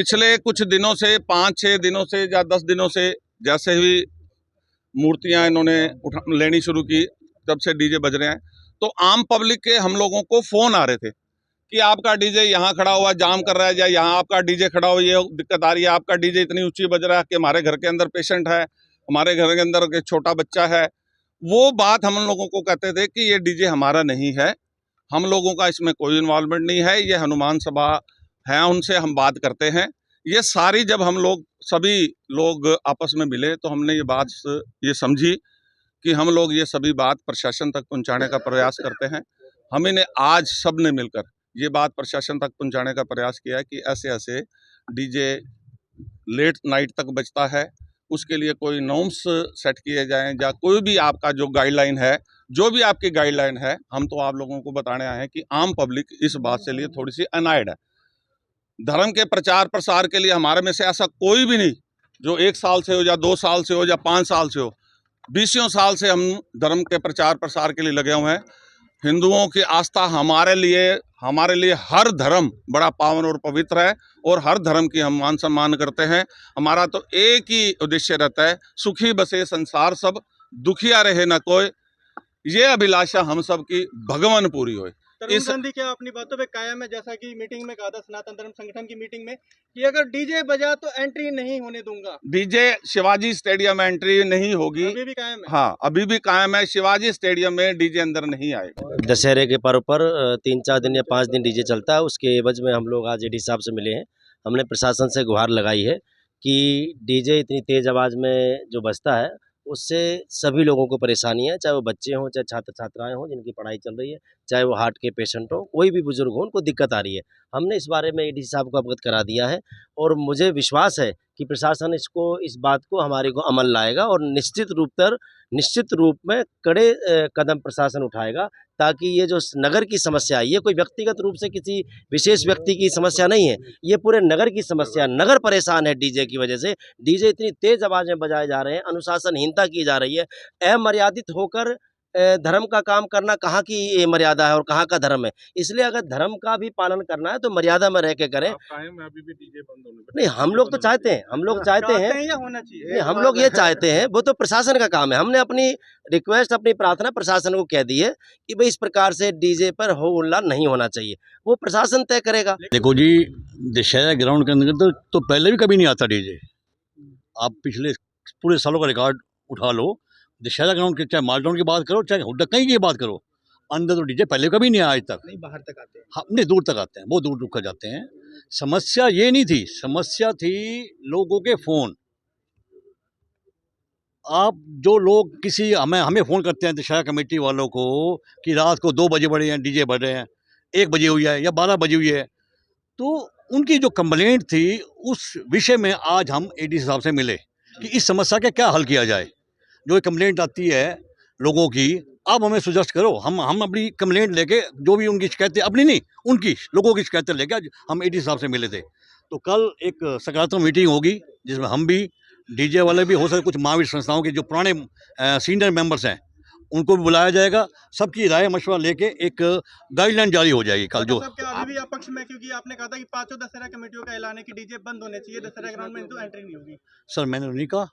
पिछले कुछ दिनों से 5-6 दिनों से या 10 दिनों से जैसे ही मूर्तियां इन्होंने लेनी शुरू की तब से डीजे बज रहे हैं। तो आम पब्लिक के हम लोगों को फोन आ रहे थे कि आपका डीजे यहाँ खड़ा हुआ जाम कर रहा है, या यहाँ आपका डीजे खड़ा हुआ ये दिक्कत आ रही है, आपका डीजे इतनी ऊंची बज रहा है कि हमारे घर के अंदर पेशेंट है, हमारे घर के अंदर एक छोटा बच्चा है। वो बात हम लोगों को कहते थे कि ये डीजे हमारा नहीं है, हम लोगों का इसमें कोई इन्वॉल्वमेंट नहीं है, ये हनुमान सभा है, उनसे हम बात करते हैं। ये सारी जब हम लोग सभी लोग आपस में मिले तो हमने ये बात ये समझी कि हम लोग ये सभी बात प्रशासन तक पहुंचाने का प्रयास करते हैं। हम इन्हें आज सब ने मिलकर ये बात प्रशासन तक पहुंचाने का प्रयास किया है कि ऐसे ऐसे डीजे लेट नाइट तक बजता है, उसके लिए कोई नॉर्म्स सेट किए जाएं, या कोई भी आपका जो गाइडलाइन है, जो भी आपकी गाइडलाइन है, हम तो आप लोगों को बताने आए हैं कि आम पब्लिक इस बात से लिए थोड़ी सी अनाइड है। धर्म के प्रचार प्रसार के लिए हमारे में से ऐसा कोई भी नहीं जो 1 साल से हो या 2 साल से हो या 5 साल से हो, 20 साल से हम धर्म के प्रचार प्रसार के लिए लगे हुए हैं। हिंदुओं की आस्था हमारे लिए हर धर्म बड़ा पावन और पवित्र है, और हर धर्म की हम मान सम्मान करते हैं। हमारा तो एक ही उद्देश्य रहता है, सुखी बसे संसार सब, दुखिया रहे न कोई, ये अभिलाषा हम सब की भगवान पूरी होए। तरुण गांधी क्या अपनी बातों पे कायम है, जैसा कि मीटिंग में कहा था सनातन धर्म संगठन की मीटिंग में कि अगर डीजे बजा तो एंट्री नहीं होने दूंगा। डीजे शिवाजी स्टेडियम में एंट्री नहीं होगी, अभी भी कायम है। हाँ अभी भी कायम है, शिवाजी स्टेडियम में डीजे अंदर नहीं आएगा। दशहरे के पर्व पर 3-4 दिन या 5 दिन डीजे चलता है, उसके एवज में हम लोग आज एडी साहब से मिले हैं। हमने प्रशासन से गुहार लगाई है कि डीजे इतनी तेज़ आवाज़ में जो बजता है उससे सभी लोगों को परेशानी है, चाहे वो बच्चे हों, चाहे छात्र छात्राएं हों जिनकी पढ़ाई चल रही है, चाहे वो हार्ट के पेशेंट हों, कोई भी बुजुर्ग हो, उनको दिक्कत आ रही है। हमने इस बारे में एडी साहब को अवगत करा दिया है और मुझे विश्वास है कि प्रशासन इस बात को हमारे को अमल लाएगा और निश्चित रूप में कड़े कदम प्रशासन उठाएगा, ताकि ये जो नगर की समस्या है, ये कोई व्यक्तिगत रूप से किसी विशेष व्यक्ति की समस्या नहीं है, ये पूरे नगर की समस्या। नगर परेशान है डीजे की वजह से। डीजे इतनी तेज आवाज़ में बजाए जा रहे हैं, अनुशासनहीनता की जा रही है। अमर्यादित होकर धर्म का काम करना कहाँ की ये मर्यादा है और कहाँ का धर्म है। इसलिए अगर धर्म का भी पालन करना है तो मर्यादा में रह के करें। अभी भी डीजे बंद होने नहीं, हम लोग तो चाहते हैं, हम लोग चाहते हैं या होना चाहिए। नहीं, हम लोग ये चाहते हैं, वो तो प्रशासन का काम है। हमने अपनी रिक्वेस्ट, अपनी प्रार्थना प्रशासन को कह दी है कि भाई इस प्रकार से डीजे पर हो हल्ला नहीं होना चाहिए, वो प्रशासन तय करेगा। देखो जी, दशहरा ग्राउंड के अंदर तो पहले भी कभी नहीं आता डीजे। आप पिछले पूरे सालों का रिकॉर्ड उठा लो, दशहरा ग्राउंड के, चाहे मालटाउन की बात करो, चाहे हुड्डा कहीं की बात करो, अंदर तो डीजे पहले कभी नहीं आया आज तक। नहीं, बाहर तक आते हैं। हाँ, नहीं, दूर तक आते हैं, बहुत दूर दूर जाते हैं। समस्या ये नहीं थी, समस्या थी लोगों के फ़ोन। आप जो लोग हमें फ़ोन करते हैं दशहरा कमेटी वालों को कि रात को 2 बजे बड़े हैं डीजे बज रहे हैं, 1 बजे हुई है या 12 बजे हुई है, तो उनकी जो कंप्लेंट थी उस विषय में आज हम एडी साहब से मिले कि इस समस्या का क्या हल किया जाए। जो कंप्लेंट आती है लोगों की, आप हमें सुजेस्ट करो, हम अपनी कंप्लेंट लेके, जो भी उनकी शिकायतें, अपनी नहीं उनकी, लोगों की शिकायतें लेके आज हम एडी साहब से मिले थे। तो कल एक सकारात्मक मीटिंग होगी जिसमें हम भी, डीजे वाले भी, हो सकते कुछ महावीर संस्थाओं के जो पुराने सीनियर मेंबर्स हैं उनको भी बुलाया जाएगा। सबकी राय मशवरा लेके एक गाइडलाइन जारी हो जाएगी कल। जो अभी भी अपक्ष में, क्योंकि आपने कहा था कि 5 दशहरा कमेटियों का ऐलान है कि डीजे बंद होने चाहिए, दशहरा ग्राउंड में तो एंट्री नहीं होगी। सर मैंने नहीं कहा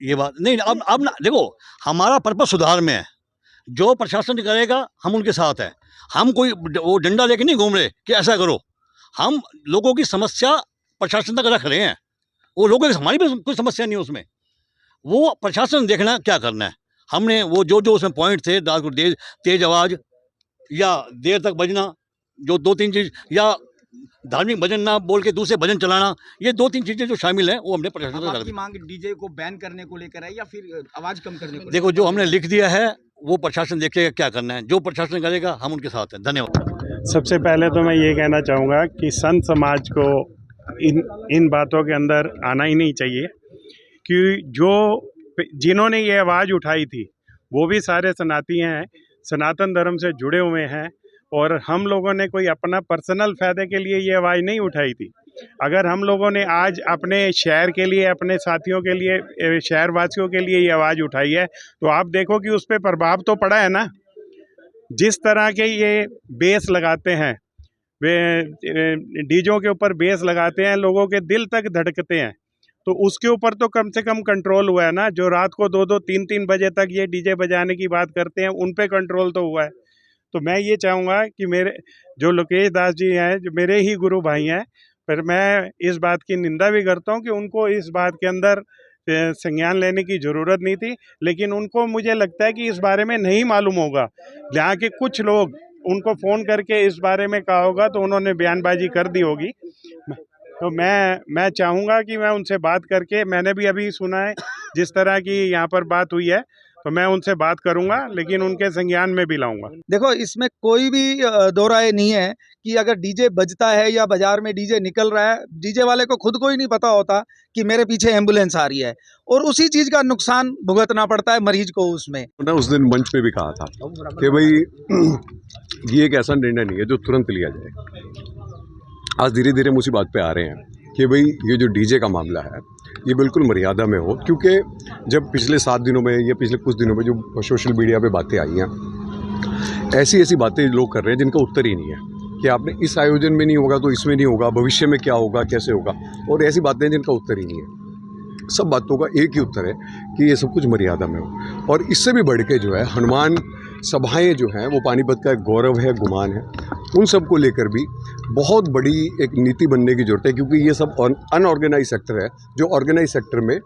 ये बात, नहीं। अब ना देखो, हमारा पर्पस सुधार में है, जो प्रशासन करेगा हम उनके साथ हैं। हम कोई वो डंडा लेके नहीं घूम रहे कि ऐसा करो, हम लोगों की समस्या प्रशासन तक रख रहे हैं। वो लोगों की, हमारी भी कोई समस्या नहीं है उसमें, वो प्रशासन देखना क्या करना है। हमने वो जो उसमें पॉइंट थे, रात को तेज आवाज़ या देर तक बजना, जो 2-3 चीज़, या धार्मिक भजन ना बोल के दूसरे भजन चलाना, ये 2-3 चीज़ें जो शामिल हैं वो हमने प्रशासन से आपकी मांग डीजे को बैन करने को लेकर है या फिर आवाज़ कम करने को? देखो, जो हमने लिख दिया है वो प्रशासन देखेगा क्या करना है, जो प्रशासन करेगा हम उनके साथ हैं। धन्यवाद। सबसे पहले तो मैं ये कहना चाहूँगा कि संत समाज को इन बातों के अंदर आना ही नहीं चाहिए, कि जिन्होंने ये आवाज़ उठाई थी वो भी सारे सनाती हैं, सनातन धर्म से जुड़े हुए हैं, और हम लोगों ने कोई अपना पर्सनल फ़ायदे के लिए ये आवाज़ नहीं उठाई थी। अगर हम लोगों ने आज अपने शहर के लिए, अपने साथियों के लिए, शहरवासियों के लिए ये आवाज़ उठाई है, तो आप देखो कि उस पर प्रभाव तो पड़ा है ना। जिस तरह के ये बेस लगाते हैं, वे डीजों के ऊपर बेस लगाते हैं, लोगों के दिल तक धड़कते हैं। तो उसके ऊपर तो कम से कम कंट्रोल हुआ है ना। जो रात को 2-2 3-3 बजे तक ये डीजे बजाने की बात करते हैं, उन पे कंट्रोल तो हुआ है। तो मैं ये चाहूँगा कि मेरे जो लोकेश दास जी हैं, जो मेरे ही गुरु भाई हैं, पर मैं इस बात की निंदा भी करता हूँ कि उनको इस बात के अंदर संज्ञान लेने की ज़रूरत नहीं थी। लेकिन उनको, मुझे लगता है कि इस बारे में नहीं मालूम होगा। यहाँ के कुछ लोग उनको फ़ोन करके इस बारे में कहा होगा तो उन्होंने बयानबाजी कर दी होगी। तो मैं चाहूँगा कि मैं उनसे बात करके, मैंने भी अभी सुना है जिस तरह की यहाँ पर बात हुई है, तो मैं उनसे बात करूँगा, लेकिन उनके संज्ञान में भी लाऊँगा। देखो, इसमें कोई भी दो राय नहीं है कि अगर डीजे बजता है या बाजार में डीजे निकल रहा है, डीजे वाले को खुद को ही नहीं पता होता कि मेरे पीछे एम्बुलेंस आ रही है, और उसी चीज़ का नुकसान भुगतना पड़ता है मरीज को उसमें। ना उस दिन मंच पे भी कहा था कि भाई ये एक ऐसा निर्णय नहीं है जो तुरंत लिया जाए। आज धीरे धीरे हम उसी बात पे आ रहे हैं कि भाई ये जो डीजे का मामला है ये बिल्कुल मर्यादा में हो, क्योंकि जब पिछले 7 दिनों में या पिछले कुछ दिनों में जो सोशल मीडिया पे बातें आई हैं, ऐसी ऐसी बातें लोग कर रहे हैं जिनका उत्तर ही नहीं है कि आपने इस आयोजन में नहीं होगा तो इसमें नहीं होगा, भविष्य में क्या होगा, कैसे होगा, और ऐसी बातें जिनका उत्तर ही नहीं है। सब बातों का एक ही उत्तर है कि ये सब कुछ मर्यादा में हो। और इससे भी बढ़ के जो है हनुमान सभाएं जो हैं वो पानीपत का एक गौरव है, गुमान है, उन सब को लेकर भी बहुत बड़ी एक नीति बनने की ज़रूरत है, क्योंकि ये सब अनऑर्गेनाइज सेक्टर है जो ऑर्गेनाइज सेक्टर में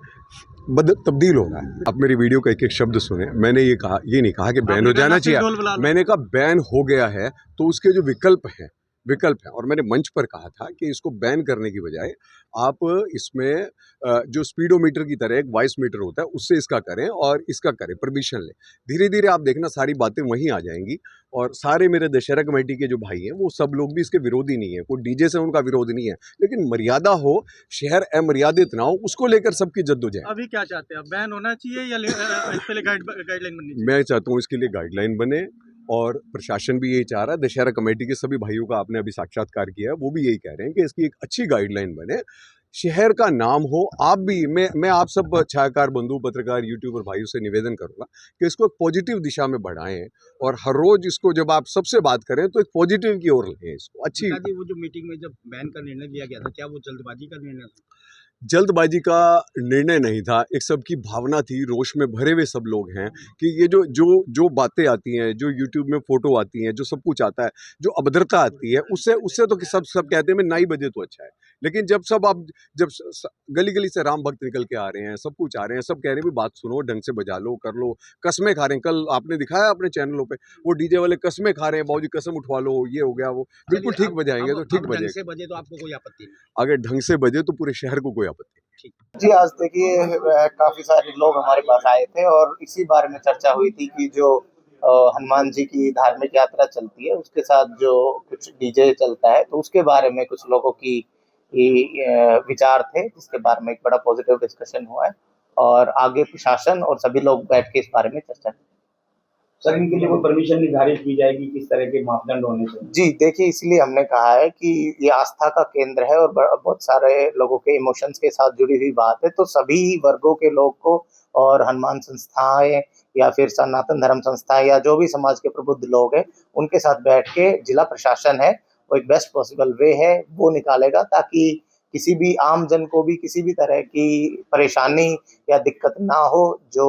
तब्दील होना है। आप मेरी वीडियो का एक एक शब्द सुने। मैंने ये नहीं कहा कि बैन हो जाना चाहिए, मैंने कहा बैन हो गया है तो उसके जो विकल्प हैं, और मैंने मंच पर कहा था कि इसको बैन करने की बजाय आप इसमें जो स्पीडोमीटर की तरह एक वॉइस मीटर होता है उससे इसका करें, और इसका करें, परमिशन लें। धीरे धीरे आप देखना सारी बातें वहीं आ जाएंगी। और सारे मेरे दशहरा कमेटी के जो भाई हैं वो सब लोग भी इसके विरोधी नहीं है, कोई डीजे से उनका विरोध नहीं है, लेकिन मर्यादा हो, शहर अमर्यादित ना हो, उसको लेकर सबकी जद्दोजहद। अभी क्या चाहते हैं, बैन होना चाहिए या इसके लिए गाइडलाइन बननी चाहिए? मैं चाहता हूँ इसके लिए गाइडलाइन बने, और प्रशासन भी यही चाह रहा है। दशहरा कमेटी के सभी भाइयों का आपने अभी साक्षात्कार किया है, वो भी यही कह रहे हैं कि इसकी एक अच्छी गाइडलाइन बने, शहर का नाम हो। आप भी, मैं आप सब छायाकार बंधु, पत्रकार, यूट्यूबर भाइयों से निवेदन करूंगा कि इसको एक पॉजिटिव दिशा में बढ़ाएं, और हर रोज इसको जब आप सबसे बात करें तो एक पॉजिटिव की ओर लें इसको। अच्छी वो जो मीटिंग में जब बैन का निर्णय लिया गया था, क्या वो जल्दबाजी का निर्णय था? जल्दबाजी का निर्णय नहीं था, एक सबकी भावना थी, रोष में भरे हुए सब लोग हैं कि ये जो बातें आती हैं, जो यूट्यूब में फ़ोटो आती हैं, जो सब कुछ आता है, जो अभद्रता आती है, उससे तो सब कहते हैं मैं नाई बजे तो अच्छा है। लेकिन जब गली गली से राम भक्त निकल के आ रहे हैं, सब कुछ आ रहे हैं, सब कह रहे हैं भी बात सुनो, ढंग से बजा लो, कर लो, कस्में खा रहे हैं। कल आपने दिखाया अपने चैनलों पे, वो डीजे वाले कस्में खा रहे हैं, बाबूजी कसम उठवा लो, ये हो गया वो। बिल्कुल ठीक बजाएंगे तो ठीक बजे, से बजे तो आपको कोई आपत्ति नहीं? अगर ढंग से बजे तो पूरे शहर को कोई आपत्ति नहीं। जी, आज देखिए काफी सारे लोग हमारे पास आए थे और इसी बारे में चर्चा हुई थी कि जो हनुमान जी की धार्मिक यात्रा चलती है उसके साथ जो कुछ डीजे चलता है, तो उसके बारे में कुछ लोगों की विचार थे, जिसके बारे में एक बड़ा पॉजिटिव डिस्कशन हुआ है और आगे प्रशासन और सभी लोग बैठ के इस बारे में चर्चा की। सर, इनके लिए कोई परमिशन निर्धारित की जाएगी, किस तरह के मापदंड होने चाहिए? जी देखिए, इसलिए हमने कहा है कि ये आस्था का केंद्र है और बहुत सारे लोगों के इमोशंस के साथ जुड़ी हुई बात है, तो सभी वर्गों के लोग को और हनुमान संस्थाएं या फिर सनातन धर्म संस्थाएं या जो भी समाज के प्रबुद्ध लोग हैं उनके साथ बैठ के जिला प्रशासन है वो एक बेस्ट पॉसिबल वे है वो निकालेगा, ताकि किसी भी आम जन को भी किसी भी तरह की परेशानी या दिक्कत ना हो। जो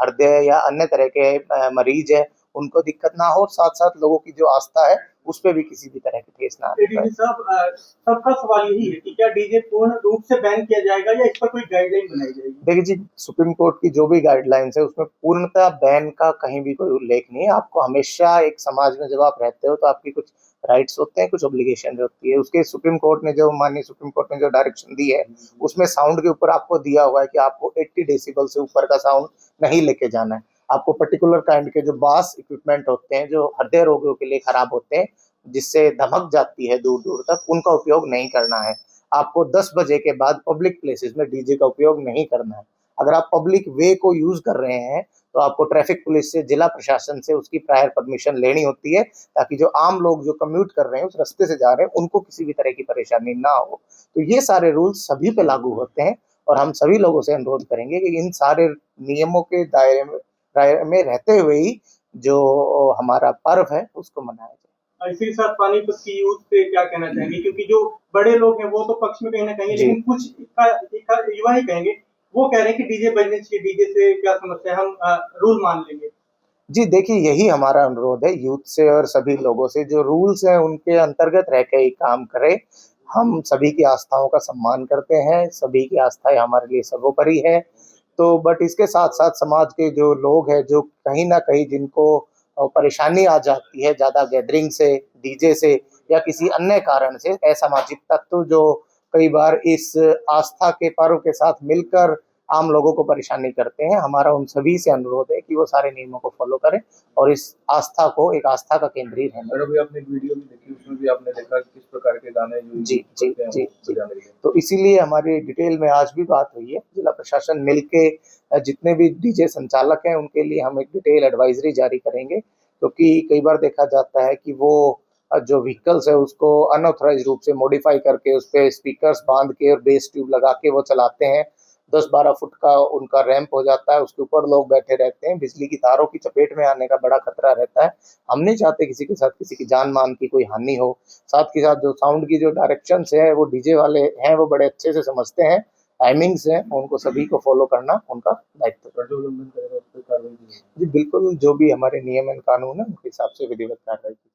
हृदय या अन्य तरह के मरीज है उनको दिक्कत ना हो, साथ साथ लोगों की जो आस्था है उस पर भी किसी भी तरह की ठेस ना आए। डीजे साहब, सबका सवाल यही है कि क्या डीजे पूर्ण रूप से बैन किया जाएगा या इस पर कोई गाइडलाइन बनाई जाएगी? देखिए जी, सुप्रीम कोर्ट की जो भी गाइडलाइंस है उसमें पूर्णतः बैन का कहीं भी कोई उल्लेख नहीं है। आपको हमेशा एक समाज में जब आप रहते हो तो आपकी कुछ राइट्स होते हैं, कुछ ऑब्लिगेशन होती है। उसके माननीय सुप्रीम कोर्ट ने जो डायरेक्शन दी है उसमें साउंड के ऊपर आपको दिया हुआ है कि आपको 80 डेसिबल से ऊपर का साउंड नहीं लेके जाना है। आपको पर्टिकुलर काइंड के जो बास इक्विपमेंट होते हैं जो हृदय रोगियों के लिए खराब होते हैं, जिससे धमक जाती है दूर दूर तक, उनका उपयोग नहीं करना है। आपको 10 बजे के बाद पब्लिक प्लेसेस में डीजे का उपयोग नहीं करना है। अगर आप पब्लिक वे को यूज कर रहे हैं तो आपको ट्रैफिक पुलिस से, जिला प्रशासन से उसकी प्रायर परमिशन लेनी होती है, ताकि जो आम लोग जो कम्यूट कर रहे हैं उस रास्ते से जा रहे हैं उनको किसी भी तरह की परेशानी ना हो। तो ये सारे रूल्स सभी पे लागू होते हैं और हम सभी लोगों से अनुरोध करेंगे कि इन सारे नियमों के दायरे में रहते हुए ही जो हमारा पर्व है उसको मनाया जाए। इसी के साथ पानीपत की यूथ पे क्या कहना चाहेंगे, क्योंकि जो बड़े लोग हैं वो तो पक्ष में कहीं ना कहीं, जी। लेकिन कुछ युवा ही कहेंगे, वो कह रहे हैं कि डीजे बजने चाहिए, डीजे से क्या समस्या है, हम रूल मान लेंगे। जी देखिए, यही हमारा अनुरोध है यूथ से और सभी लोगों से, जो रूल्स हैं उनके अंतर्गत रह के ही काम करें। हम सभी की आस्थाओं का सम्मान करते हैं, सभी की आस्थाएं हमारे लिए सर्वोपरि है। तो बट इसके साथ साथ समाज के जो लोग हैं, जो कहीं ना कहीं जिनको परेशानी आ जाती है ज़्यादा गैदरिंग से, डीजे से या किसी अन्य कारण से, असामाजिक तत्व जो कई बार इस आस्था के पर्व के साथ मिलकर आम लोगों को परेशानी करते हैं, हमारा उन सभी से अनुरोध है कि वो सारे नियमों को फॉलो करें और इस आस्था को एक आस्था का केंद्रीय रहने दें। अभी आपने एक वीडियो भी देखी, उसमें भी आपने देखा कि किस प्रकार के गाने जो जी जी करते हैं, जी वो जी। बजाने के लिए। तो इसीलिए हमारी डिटेल में आज भी बात हुई है, जिला प्रशासन मिलके जितने भी डीजे संचालक हैं उनके लिए हम एक डिटेल एडवाइजरी जारी करेंगे, क्योंकि कई बार देखा जाता है कि वो जो व्हीकल्स है उसको अनऑथराइज रूप से मॉडिफाई करके उस पे स्पीकर्स बांध के और बेस ट्यूब लगा के वो चलाते हैं। 10-12 फुट का उनका रैंप हो जाता है, उसके ऊपर लोग बैठे रहते हैं, बिजली की तारों की चपेट में आने का बड़ा खतरा रहता है। हम नहीं चाहते किसी के साथ किसी की जान मान की कोई हानि हो। साथ के साथ जो साउंड की जो डायरेक्शंस है वो डीजे वाले हैं वो बड़े अच्छे से समझते हैं, टाइमिंग्स हैं, उनको सभी को फॉलो करना उनका दायित्व है। और जो उल्लंघन करेगा उस पर कार्रवाई की जाएगी। जी बिल्कुल, जो भी हमारे नियम एंड कानून है उनके हिसाब से विधिवत कार्रवाई की